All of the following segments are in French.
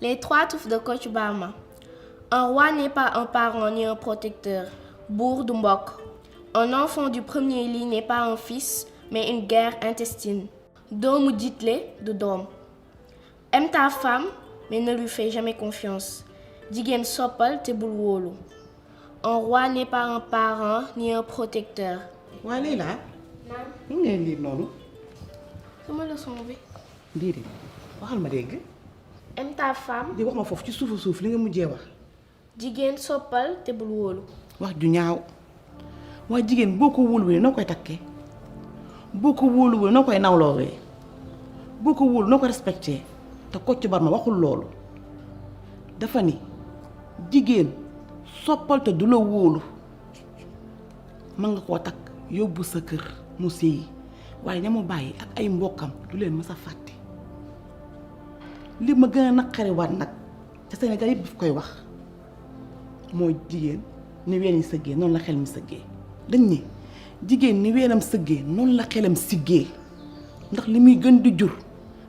Les trois touffes de Kocc Barma. Un roi n'est pas un parent ni un protecteur. Bour du mbokk. Un enfant du premier lit n'est pas un fils, mais une guerre intestine. Doomu jiitle du doom. Aime ta femme, mais ne lui fais jamais confiance. Jigéen soppal te bul wóolu. Un roi n'est pas un parent ni un protecteur. waa Leila. naam. ñu ngi leen lire noonu. sama leçon bi. déedéet waxal ma dégg. Aime ta femme. di wax ma foofu ci suufu suuf li nga mujjee wax. Jigéen soppal te bul wóolu. wax ju ñaaw. waaye jigéen boo ko wóoluwee noo koy takkee. boo ko wóoluwee noo koy nawloowee. boo ko wóolu noo ko respecté. te Kocc Barma waxul loolu. dafa ni jigéen soppal te du la wóolu. mën nga koo takk yóbbu sa kër mu séyi waaye ña mu bàyyi ak ay mbokkam du leen mës a fàtte. li ma gën a naqari waat nag te Sénégal yëpp daf koy wax mooy jigéen ni ween yi sëggee noonu la xel mi sëggee. dañ ne jigéen ni weenam sëggee noonu la xelam siggee ndax li muy gën di jur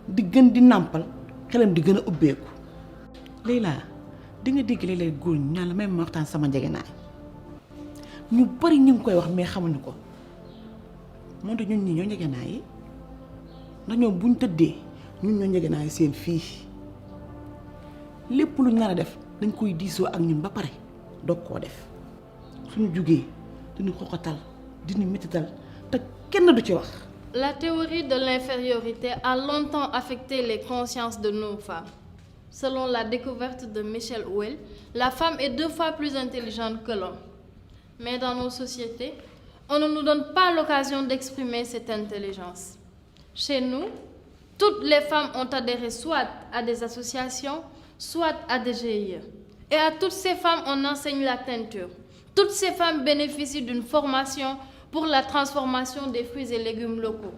di gën di nàmpal xelam di gën a ubbeeku. Leila di nga dégg léeg-léeg góor ñu ñaan la may ma waxtaan sama njegenaay ñu bari ñu ngi koy wax mais xamuñu ko moo tax ñun ñii ñoo njegenaay yi ndax ñoom buñ tëddee ñun ñoo njegenaay seen fii lépp lu ñu nar a def dañ koy diisoo ak ñun ba pare doog koo def suñu jugee diñu xoxatal diñu mettital te kenn du ci wax. La théorie de l'infériorité a longtemps affecté les consciences de nos femmes. Selon la découverte de Michel Houellebecq, la femme est 2 fois plus intelligente que l'homme. Mais dans nos sociétés, on ne nous donne pas l'occasion d'exprimer cette intelligence. Chez nous, toutes les femmes ont adhéré soit à des associations, soit à des GIE. Et à toutes ces femmes, on enseigne la teinture. Toutes ces femmes bénéficient d'une formation pour la transformation des fruits et légumes locaux.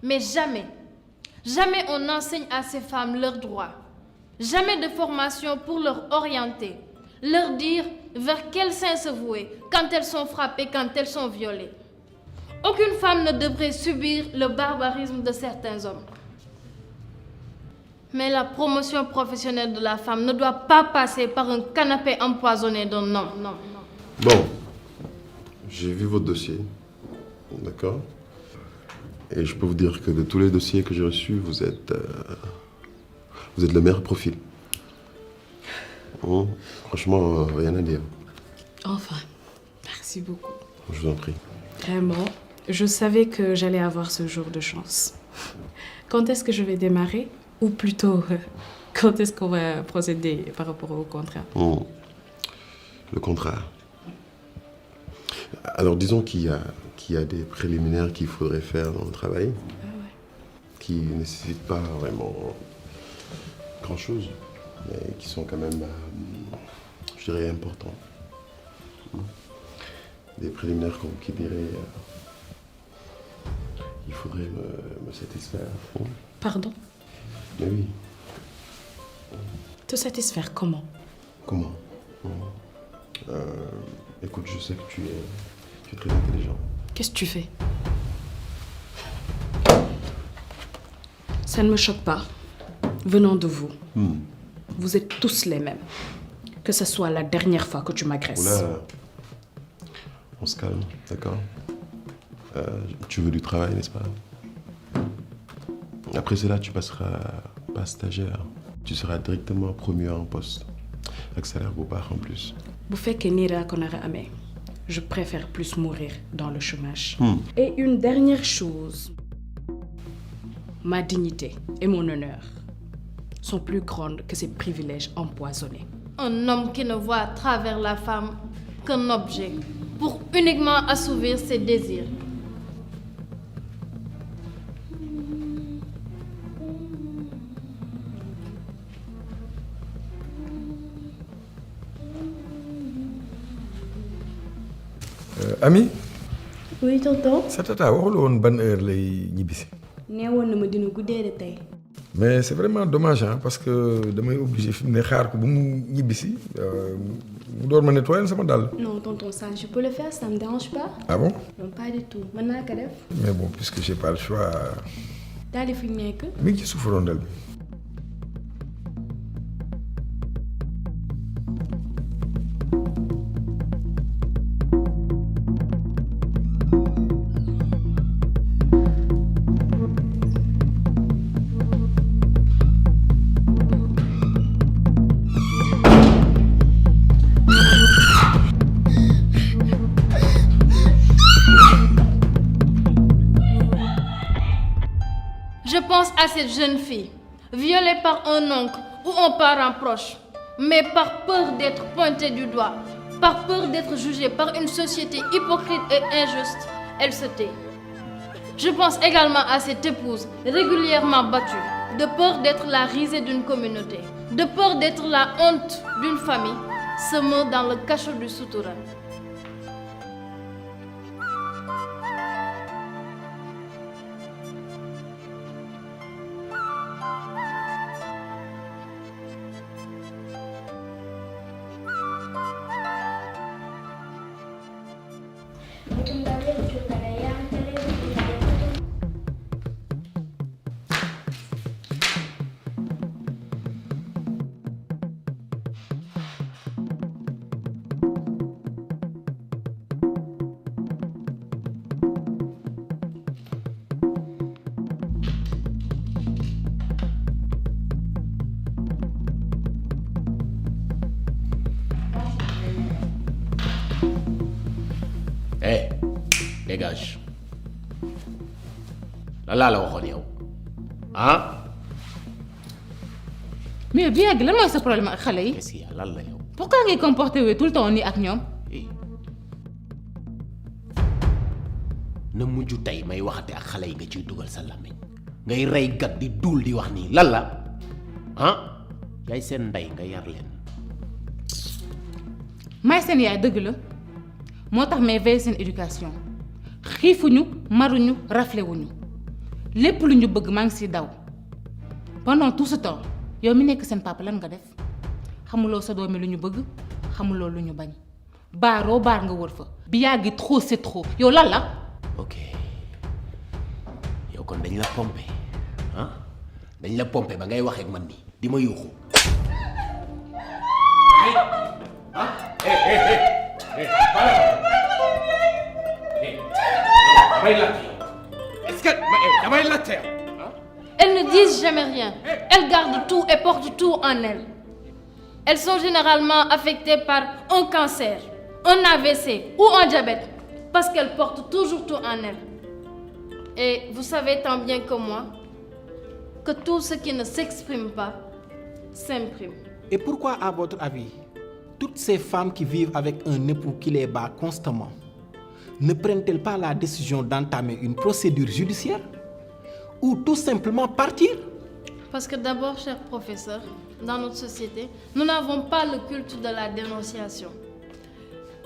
Mais jamais on n'enseigne à ces femmes leurs droits. Jamais de formation pour leur orienter, leur dire vers quel sein se vouer quand elles sont frappées, quand elles sont violées. Aucune femme ne devrait subir le barbarisme de certains hommes. Mais la promotion professionnelle de la femme ne doit pas passer par un canapé empoisonné d'un homme. Non. Bon, j'ai vu votre dossier, d'accord? Et je peux vous dire que de tous les dossiers que j'ai reçus, vous êtes le meilleur profil. Oh, franchement, rien à dire. Enfin, merci beaucoup. Je vous en prie. Vraiment, je savais que j'allais avoir ce jour de chance. Quand est-ce que je vais démarrer? Ou plutôt, quand est-ce qu'on va procéder par rapport au contrat? Oh, le contrat. Alors, disons qu'il y a des préliminaires qu'il faudrait faire dans le travail, qui ne nécessitent pas vraiment grand-chose, mais qui sont quand même, je dirais, importants. Des préliminaires qui diraient, il faudrait me satisfaire. Pardon? Mais oui. Te satisfaire comment? Comment? Écoute, je sais que tu es très intelligent. Qu'est-ce que tu fais? Ça ne me choque pas. Venant de vous, vous êtes tous les mêmes. Que ce soit la dernière fois que tu m'agresses. Oula, on se calme, d'accord? Tu veux du travail, n'est-ce pas? Après cela, tu passeras pas stagiaire. Tu seras directement promu en poste. Avec salaire beau part en plus. Bu fekkee nii laa ko nar a amee, je préfère plus mourir dans le chômage. Et une dernière chose. Ma dignité et mon honneur sont plus grandes que ces privilèges empoisonnés. Un homme qui ne voit à travers la femme qu'un objet pour uniquement assouvir ses désirs. Ami. Oui tonton. Sa tata waxul woon ban heure lay ñibbisi. nee woon na ma dina guddee de tey. Mais c'est vraiment dommage hein, parce que damay obligé fi mu ne xaar ko ba mu ñibbisi mu door ma nettoyer sama dàll. Non tonton, ça je peux le faire, ça me dérange pas. Ah bon? Non pas du tout, mën naa ko def. Mais bon, puisque j'ai pas le choix. daal di fi nekk. Mi ngi ci suufu rondel bi. pense à cette jeune fille, violée par un oncle ou un parent proche, mais par peur d'être pointée du doigt, par peur d'être jugée par une société hypocrite et injuste, elle se tait. Je pense également à cette épouse régulièrement battue, de peur d'être la risée d'une communauté, de peur d'être la honte d'une famille, se meurt dans le cachot du souterrain. Hey, dégage. Là la waxoon yow ah. mais bien lan mooy sa problème ak xale yi. qu'est-ce qu'il y a lan la yow. pourquoi ngay comporté wu tout le temps nii ak ñoom. na mujj tey may waxate ak xale yi nga ciy dugal sa làmmiñ ngay rey gat di duul di wax nii lan la ah yaay seen ndey nga yar leen. may seen yaay dëgg la moo tax may veiller seen éducation xiifuñu maruñu raflewuñu lépp lu ñu bëgg maa ngi siy daw pendant tout ce temps yow mi nekk seen papa lan nga def xamuloo sa doomi lu ñu bëgg xamuloo lu ñu bañ baaroo baar nga wër fa bi yàggi trop c'est trop yow lan la. ok yow kon dañ la pompé ah dañ la pompé ba ngay wax ak man nii di ma yuuxu. Elles ne disent jamais rien. Elles gardent tout et portent tout en elles. Elles sont généralement affectées par un cancer, un AVC ou un diabète parce qu'elles portent toujours tout en elles. Et vous savez tant bien que moi que tout ce qui ne s'exprime pas s'imprime. Et pourquoi, à votre avis, toutes ces femmes qui vivent avec un époux qui les bat constamment ne prennent-elles pas la décision d'entamer une procédure judiciaire ou tout simplement partir? Parce que d'abord, cher professeur, dans notre société, nous n'avons pas le culte de la dénonciation.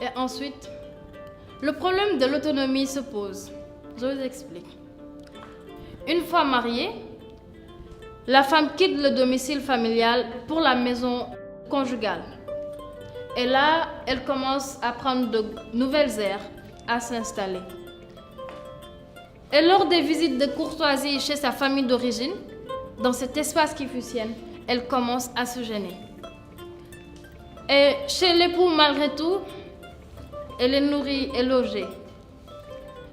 Et ensuite, le problème de l'autonomie se pose. Je vous explique. Une fois mariée, la femme quitte le domicile familial pour la maison conjugale. Et là, elle commence à prendre de nouvelles aires, à s'installer. Et lors des visites de courtoisie chez sa famille d'origine, dans cet espace qui fusionne, elle commence à se gêner. Et chez l'époux, malgré tout, elle est nourrie et logée.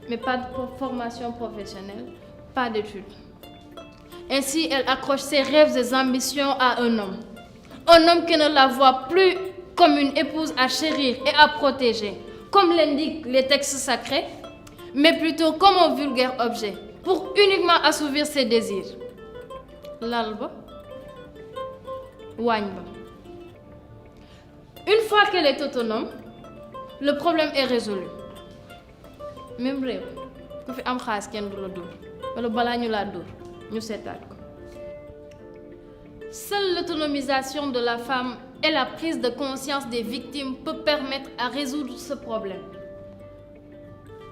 Mais pas de formation professionnelle, pas d'études. Ainsi, elle accroche ses rêves et ambitions à un homme. Un homme qui ne la voit plus comme une épouse à chérir et à protéger, comme l'indiquent les textes sacrés, mais plutôt comme un vulgaire objet, pour uniquement assouvir ses désirs. L'alba, Wanyba. Une fois qu'elle est autonome, le problème est résolu. Même rêve, ku fi am xaas kenn du la dóor wala balaa ñu laa dóor ñu seetaat ko. Seule l'autonomisation de la femme et la prise de conscience des victimes peut permettre à résoudre ce problème.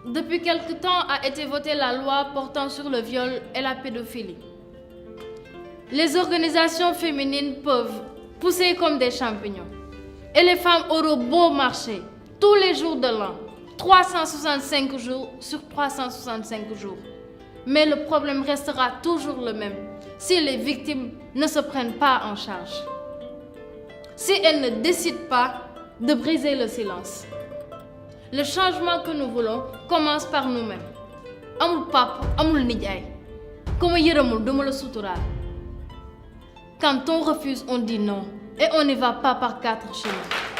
Depuis quelque temps a été votée la loi portant sur le viol et la pédophilie. Les organisations féminines peuvent pousser comme des champignons. Et les femmes auront beau marcher tous les jours de l'an, 365 jours sur 365 jours. Mais le problème restera toujours le même si les victimes ne se prennent pas en charge. Si elles ne décident pas de briser le silence. Le changement que nous voulons commence par nous-mêmes. Amul papa, amul nijaay. Comme yërëmul duma la suturaal. Quand on refuse, on dit non. Et on n'y va pas par 4 chemins.